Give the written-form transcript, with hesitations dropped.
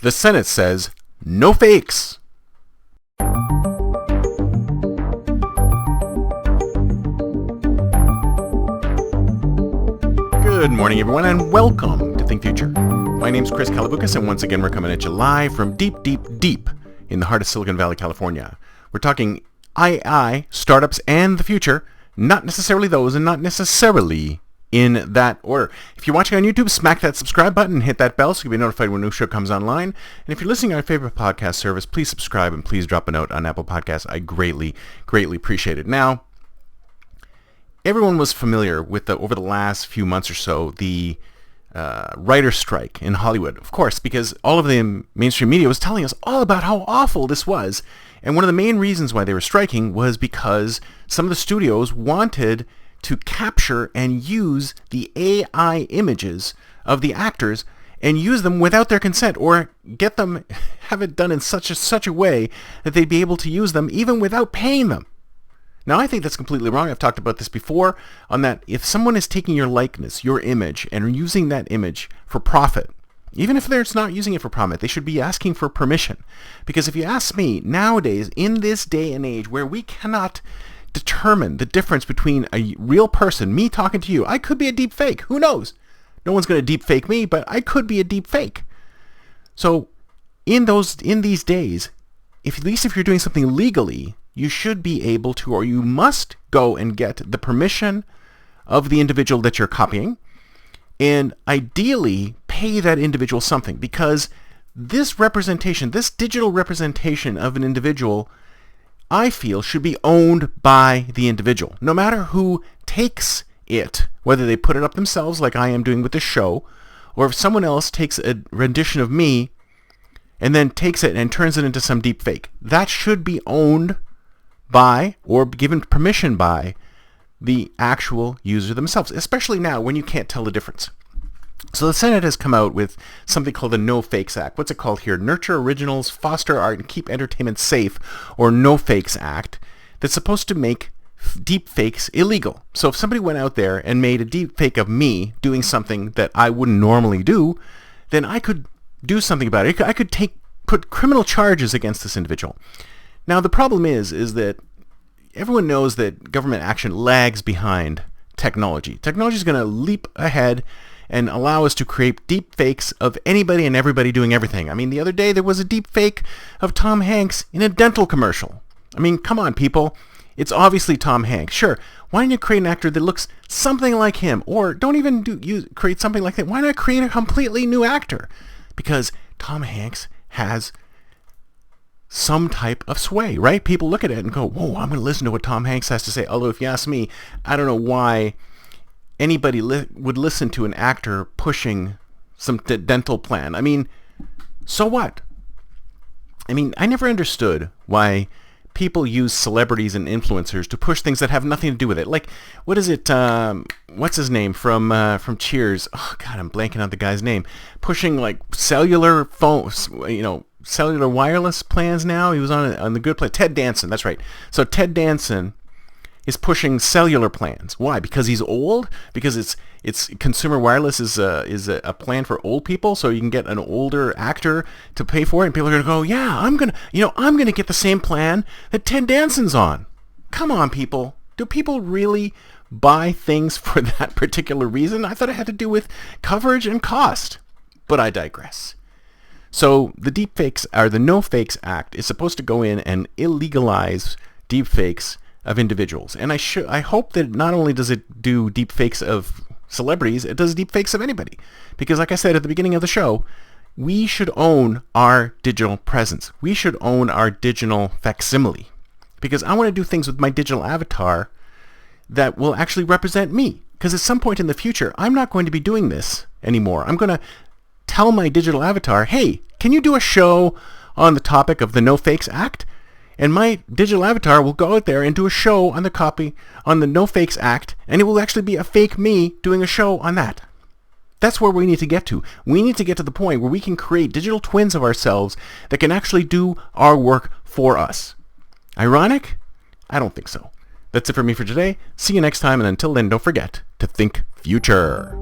The Senate says no fakes. Good morning, everyone, and welcome to Think Future. My name's Chris Calabucas, and once again, we're coming at you live from deep in the heart of Silicon Valley, California. We're talking II, startups, and the future, not necessarily those, and not necessarily in that order. If you're watching on YouTube, smack that subscribe button and hit that bell so you'll be notified when a new show comes online. And if you're listening on your favorite podcast service, please subscribe and please drop a note on Apple Podcasts. I greatly appreciate it. Now, everyone was familiar with over the last few months or so, the writer's strike in Hollywood, of course, because all of the mainstream media was telling us all about how awful this was. And one of the main reasons why they were striking was because some of the studios wanted to capture and use the AI images of the actors and use them without their consent, or have it done in such a way that they'd be able to use them even without paying them. Now, I think that's completely wrong. I've talked about this before on that. If someone is taking your likeness, your image, and using that image for profit, even if they're not using it for profit, they should be asking for permission. Because if you ask me, nowadays, in this day and age where we cannot determine the difference between a real person, me talking to you, I could be a deep fake. Who knows? No one's going to deep fake me, but I could be a deep fake. So in these days, at least if you're doing something legally, you should be able to, or you must go and get the permission of the individual that you're copying, and ideally pay that individual something, because this representation, this digital representation of an individual, I feel should be owned by the individual, no matter who takes it, whether they put it up themselves like I am doing with this show, or if someone else takes a rendition of me and then takes it and turns it into some deep fake. That should be owned by, or given permission by, the actual user themselves, especially now when you can't tell the difference. So the Senate has come out with something called the NOFAKES Act. What's it called here? Nurture Originals, Foster Art, and Keep Entertainment Safe, or NOFAKES Act, that's supposed to make deep fakes illegal. So if somebody went out there and made a deep fake of me doing something that I wouldn't normally do, then I could do something about it. I could put criminal charges against this individual. Now, the problem is that everyone knows that government action lags behind technology. Technology is going to leap ahead and allow us to create deep fakes of anybody and everybody doing everything. I mean, the other day there was a deep fake of Tom Hanks in a dental commercial. I mean, come on, people. It's obviously Tom Hanks. Sure, why don't you create an actor that looks something like him? Or don't even create something like that. Why not create a completely new actor? Because Tom Hanks has some type of sway, right? People look at it and go, whoa, I'm going to listen to what Tom Hanks has to say. Although if you ask me, I don't know why anybody would listen to an actor pushing some dental plan. I mean, so what? I mean, I never understood why people use celebrities and influencers to push things that have nothing to do with it. Like, what is it? What's his name from Cheers? Oh God, I'm blanking on the guy's name. Pushing like cellular phones, cellular wireless plans now. He was on the Good Place. Ted Danson, that's right. So Ted Danson is pushing cellular plans. Why? Because he's old? Because it's consumer wireless is a plan for old people, so you can get an older actor to pay for it, and people are going to go, yeah, I'm gonna get the same plan that Ted Danson's on. Come on, people. Do people really buy things for that particular reason? I thought it had to do with coverage and cost. But I digress. So the deepfakes, or the NOFAKES Act, is supposed to go in and illegalize deepfakes of individuals. And I hope that not only does it do deepfakes of celebrities, it does deepfakes of anybody. Because like I said at the beginning of the show, we should own our digital presence. We should own our digital facsimile. Because I want to do things with my digital avatar that will actually represent me. Because at some point in the future, I'm not going to be doing this anymore. I'm going to tell my digital avatar, hey, can you do a show on the topic of the NOFAKES Act? And my digital avatar will go out there and do a show on the NOFAKES Act, and it will actually be a fake me doing a show on that. That's where we need to get to. We need to get to the point where we can create digital twins of ourselves that can actually do our work for us. Ironic? I don't think so. That's it for me for today. See you next time, and until then, don't forget to think future.